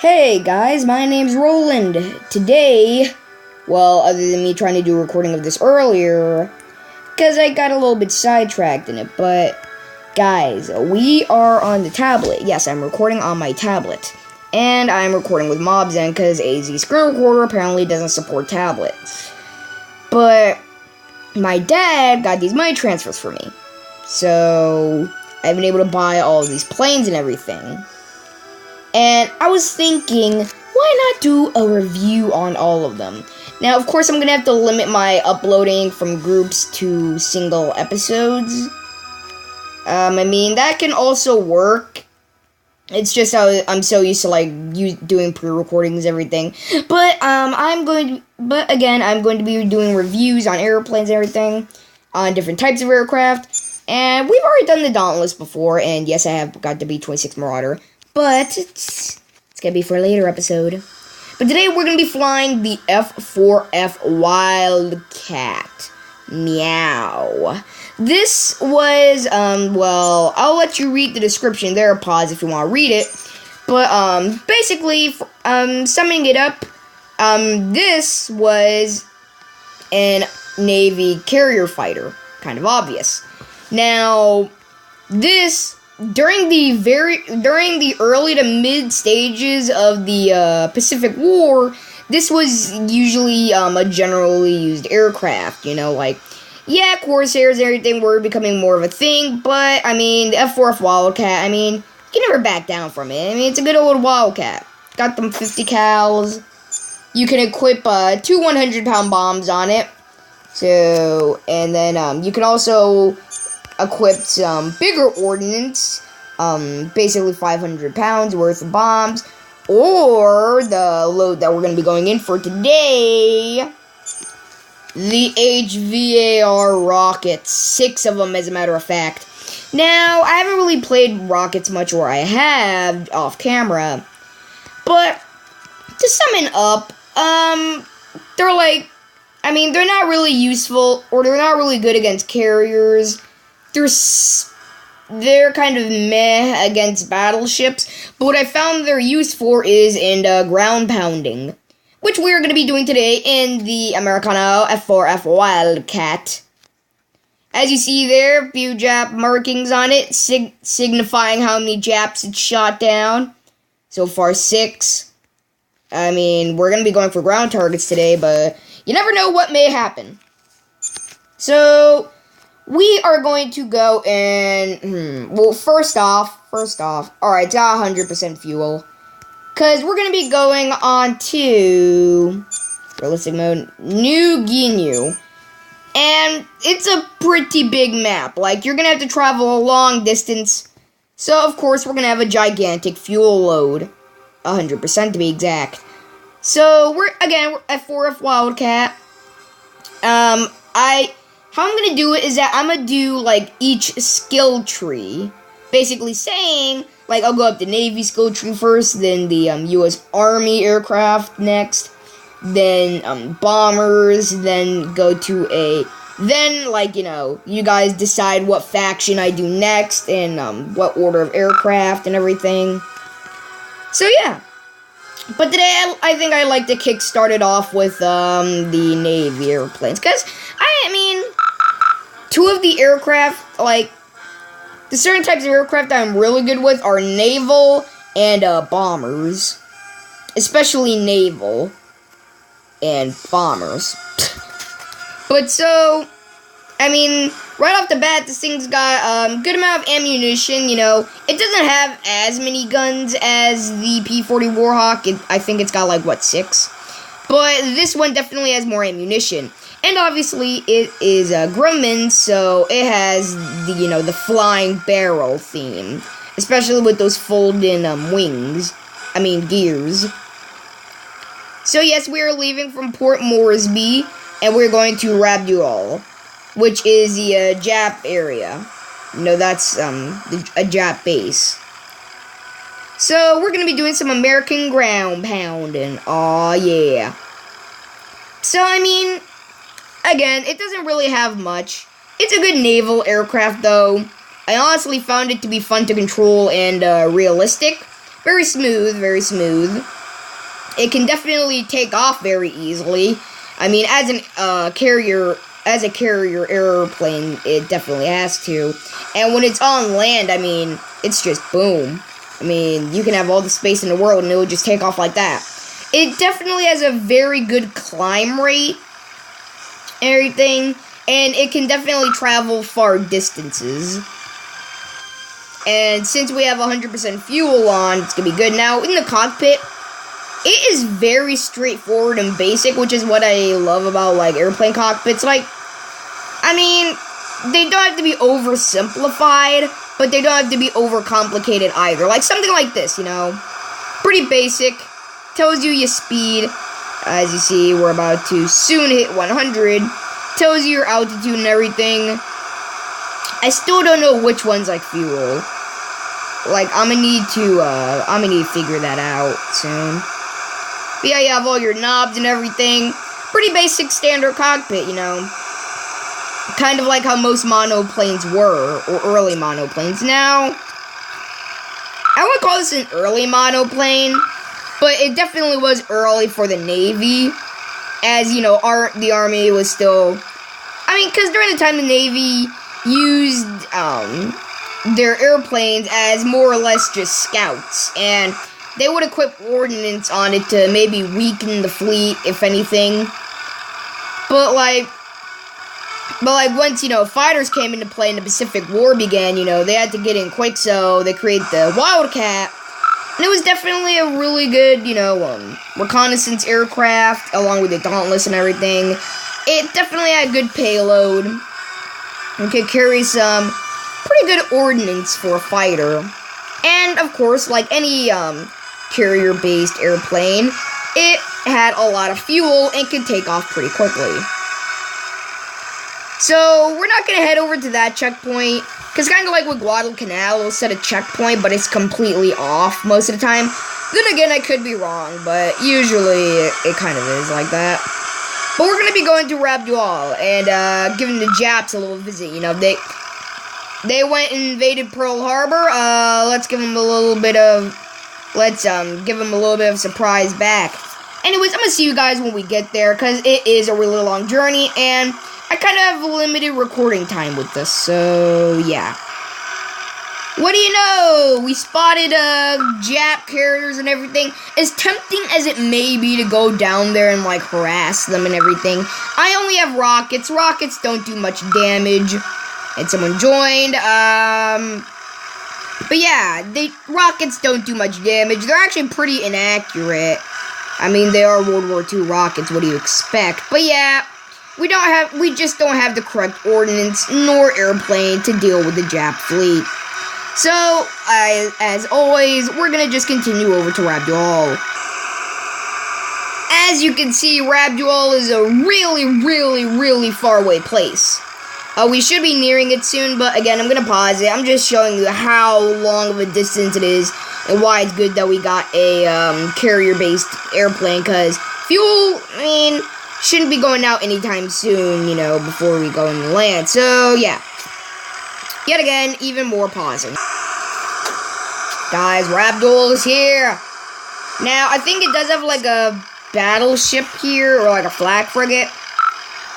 Hey guys, my name's Roland. Today, well, other than me trying to do a recording of this earlier, because I got a little bit sidetracked in it, but guys, we are on the tablet. Yes, I'm recording on my tablet. And I'm recording with MobZen because AZ screen recorder apparently doesn't support tablets. But my dad got these money transfers for me. So I've been able to buy all of these planes and everything. And I was thinking, why not do a review on all of them? Now, of course, I'm going to have to limit my uploading from groups to single episodes. I mean, that can also work. It's just how I'm so used to, doing pre-recordings and everything. But, I'm going to be doing reviews on airplanes and everything, on different types of aircraft. And we've already done the Dauntless before, and yes, I have got the B-26 Marauder. But it's gonna be for a later episode. But today we're gonna be flying the f4f Wildcat. Meow. This was, well, I'll let you read the description there, pause if you want to read it. But, basically, summing it up, this was a Navy carrier fighter. Kind of obvious. Now, during the early to mid stages of the Pacific War, this was usually a generally used aircraft, yeah, Corsairs and everything were becoming more of a thing, but, I mean, the f4f Wildcat, I mean, you can never back down from it. I mean, it's a good old Wildcat. Got them 50 cals. You can equip 2 100-pound bombs on it. So, and then you can also equip some bigger ordnance, basically 500 pounds worth of bombs, or the load that we're going to be going in for today, the HVAR rockets, 6 of them as a matter of fact. Now, I haven't really played rockets much, or I have off camera, but to sum it up, they're not really useful, or they're not really good against carriers. They're kind of meh against battleships, but what I found their use for is in ground pounding, which we're going to be doing today in the Americano f4f Wildcat. As you see there, a few Jap markings on it, signifying how many Japs it's shot down. So far, 6. I mean, we're going to be going for ground targets today, but you never know what may happen. So we are going to go and, well, first off, alright, got 100% fuel, because we're going to be going on to, realistic mode, New Guinea, and it's a pretty big map. You're going to have to travel a long distance, so, of course, we're going to have a gigantic fuel load, 100% to be exact. So, we're at f4f Wildcat. How I'm going to do it is that I'm going to do, each skill tree. Basically saying, I'll go up the Navy skill tree first, then the, U.S. Army aircraft next, then, bombers, then go to you guys decide what faction I do next, and, what order of aircraft and everything. So, yeah. But today, I think I'd like to kickstart it off with, the Navy airplanes, because, I mean, 2 of the aircraft, the certain types of aircraft that I'm really good with are naval and, bombers. Especially naval and bombers. But so, I mean, right off the bat, this thing's got a good amount of ammunition, It doesn't have as many guns as the P-40 Warhawk. I think it's got, 6? But this one definitely has more ammunition. And obviously, it is Grumman, so it has the, the flying barrel theme. Especially with those fold-in, gears. So yes, we are leaving from Port Moresby, and we're going to Rabdual, which is the, Jap area. That's, a Jap base. So, we're gonna be doing some American ground pounding. Aw, yeah. So, I mean, again, it doesn't really have much. It's a good naval aircraft, though. I honestly found it to be fun to control and realistic. very smooth, very smooth. It can definitely take off very easily. I mean, as a carrier airplane, it definitely has to. And when it's on land, I mean, it's just boom. I mean, you can have all the space in the world and it will just take off like that. It definitely has a very good climb rate and everything. And it can definitely travel far distances. And since we have 100% fuel on, it's going to be good. Now, in the cockpit, it is very straightforward and basic, which is what I love about, like, airplane cockpits. Like, I mean, they don't have to be oversimplified, but they don't have to be overcomplicated either. Like, something like this, you know? Pretty basic. Tells you your speed. As you see, we're about to soon hit 100. Tells you your altitude and everything. I still don't know which one's, like, fuel. Like, I'm gonna need to figure that out soon. But yeah, you have all your knobs and everything. Pretty basic standard cockpit, you know. Kind of like how most monoplanes were, or early monoplanes. Now, I wouldn't call this an early monoplane, but it definitely was early for the Navy. As, you know, the Army was still... I mean, because during the time the Navy used their airplanes as more or less just scouts. And they would equip ordnance on it to maybe weaken the fleet, if anything. But once, you know, fighters came into play and the Pacific War began, you know, they had to get in quick, so they created the Wildcat. And it was definitely a really good, you know, reconnaissance aircraft, along with the Dauntless and everything. It definitely had good payload. It could carry some pretty good ordnance for a fighter. And, of course, like any carrier-based airplane, it had a lot of fuel and could take off pretty quickly. So, we're not going to head over to that checkpoint, because kind of like with Guadalcanal, we'll set a checkpoint, but it's completely off most of the time. Then again, I could be wrong, but usually it kind of is like that. But we're going to be going to Rabdual and giving the Japs a little visit. You know, they went and invaded Pearl Harbor. Let's give them a little bit of surprise back. Anyways, I'm going to see you guys when we get there, because it is a really long journey, and I kind of have limited recording time with this, so yeah. What do you know? We spotted Jap carriers and everything. As tempting as it may be to go down there and like harass them and everything, I only have rockets. Rockets don't do much damage. And someone joined. But yeah, rockets don't do much damage. They're actually pretty inaccurate. I mean, they are World War II rockets. What do you expect? But yeah. We just don't have the correct ordnance nor airplane to deal with the Jap fleet. So, as always, we're gonna just continue over to Rabdual. As you can see, Rabdual is a really, really, really far away place. We should be nearing it soon, but again, I'm gonna pause it. I'm just showing you how long of a distance it is and why it's good that we got a carrier-based airplane, because fuel, I mean, shouldn't be going out anytime soon, you know, before we go and land. So, yeah. Yet again, even more pausing. Guys, Rabdual is here. Now, I think it does have, like, a battleship here, or, like, a flag frigate.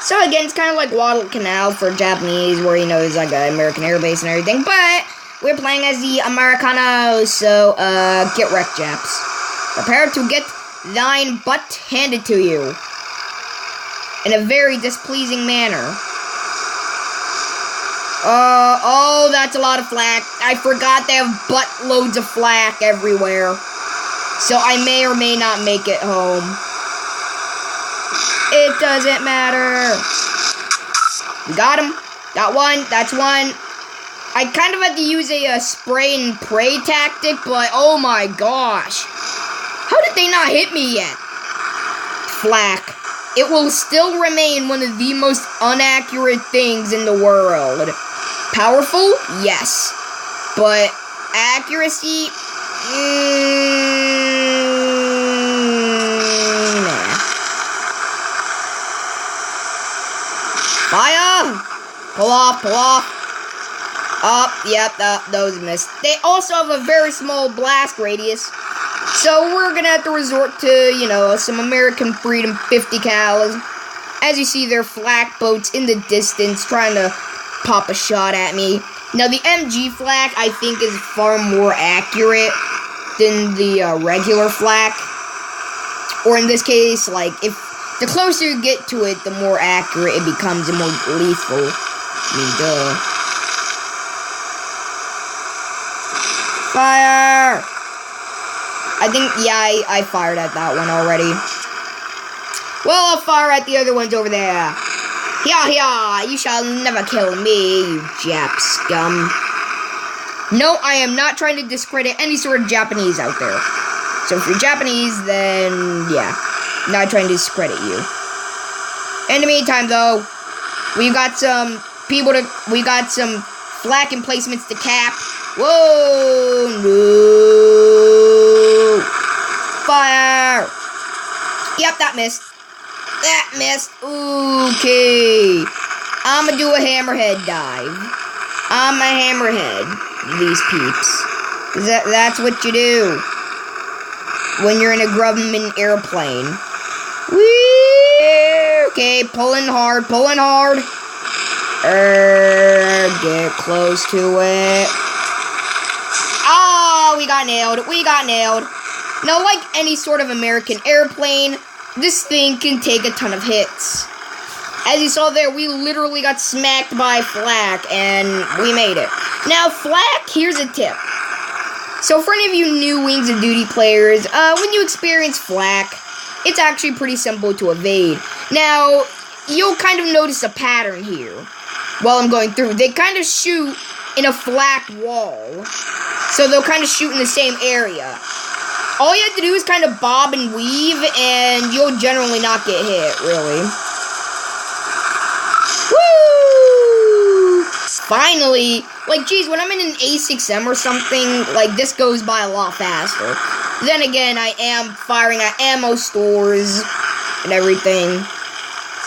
So, again, it's kind of like Guadalcanal for Japanese, where, you know, there's, like, an American air base and everything. But we're playing as the Americanos, so, get wrecked, Japs. Prepare to get thine butt handed to you. In a very displeasing manner. Oh, that's a lot of flak. I forgot they have buttloads of flak everywhere. So I may or may not make it home. It doesn't matter. We got him. Got one. That's one. I kind of had to use a spray and pray tactic, but oh my gosh. How did they not hit me yet? Flak. It will still remain one of the most inaccurate things in the world. Powerful? Yes. But accuracy? Nah. Fire! Pull off, pull off. Yep, those missed. They also have a very small blast radius. So we're gonna have to resort to, some American Freedom 50 cals. As you see, there are flak boats in the distance trying to pop a shot at me. Now, the MG flak, I think, is far more accurate than the regular flak. Or in this case, like, if the closer you get to it, the more accurate it becomes and more lethal. I mean, duh. Fire! I think, yeah, I fired at that one already. Well, I'll fire at the other ones over there. Hiya, you shall never kill me, you Jap scum. No, I am not trying to discredit any sort of Japanese out there. So if you're Japanese, then, yeah, not trying to discredit you. In the meantime, though, we got some flak emplacements to cap. Whoa, no. Fire. Yep, that missed. That missed. Okay. I'ma do a hammerhead dive. I'm a hammerhead, these peeps. That's what you do when you're in a Grumman airplane. Whee! Okay, pulling hard. Get close to it. Oh, we got nailed. Now, like any sort of American airplane, this thing can take a ton of hits. As you saw there, we literally got smacked by flak, and we made it. Now, flak, here's a tip. So, for any of you new Wings of Duty players, when you experience flak, it's actually pretty simple to evade. Now, you'll kind of notice a pattern here while I'm going through. They kind of shoot in a flak wall, so they'll kind of shoot in the same area. All you have to do is kind of bob and weave, and you'll generally not get hit, really. Woo! Finally! Like, geez, when I'm in an A6M or something, like, this goes by a lot faster. Then again, I am firing at ammo stores and everything.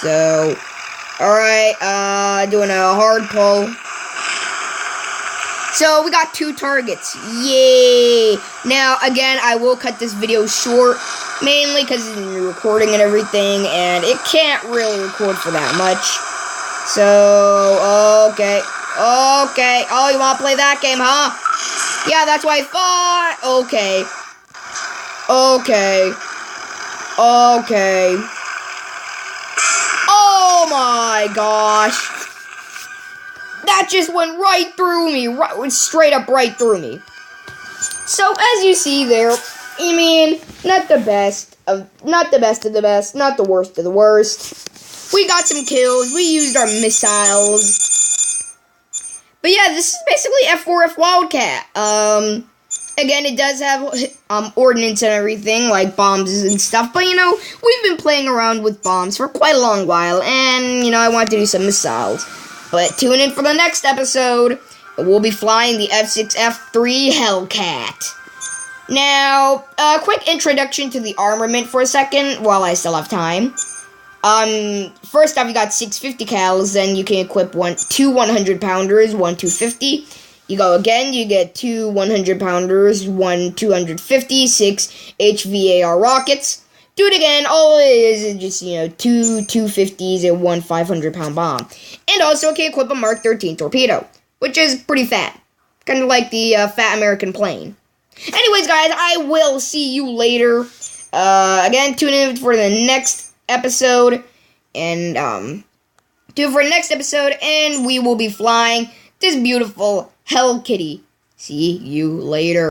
So, alright, doing a hard pull. So, we got 2 targets. Yay! Now, again, I will cut this video short, mainly because it's recording and everything, and it can't really record for that much. So, okay. Oh, you want to play that game, huh? Yeah, that's why I thought. Okay. Oh my gosh. That just went right through me. Straight up right through me. So, as you see there, I mean, not the best of the best, not the worst of the worst. We got some kills. We used our missiles. But yeah, this is basically f4f Wildcat. Again, it does have ordnance and everything, like bombs and stuff. But, we've been playing around with bombs for quite a long while. And, I want to do some missiles. But tune in for the next episode. We'll be flying the F6F3 Hellcat. Now, a quick introduction to the armament for a second, while I still have time. First off, you got 650 cals, then you can equip 2 100-pounders, 1 250. You go again, you get 2 100-pounders, 1 250, 6 HVAR rockets. Do it again, all it is just, 2 250s and 1 500-pound bomb. And also, can equip a Mark 13 torpedo, which is pretty fat. Kind of like the fat American plane. Anyways, guys, I will see you later. Again, tune in for the next episode, and tune in for the next episode, and we will be flying this beautiful Hell Kitty. See you later.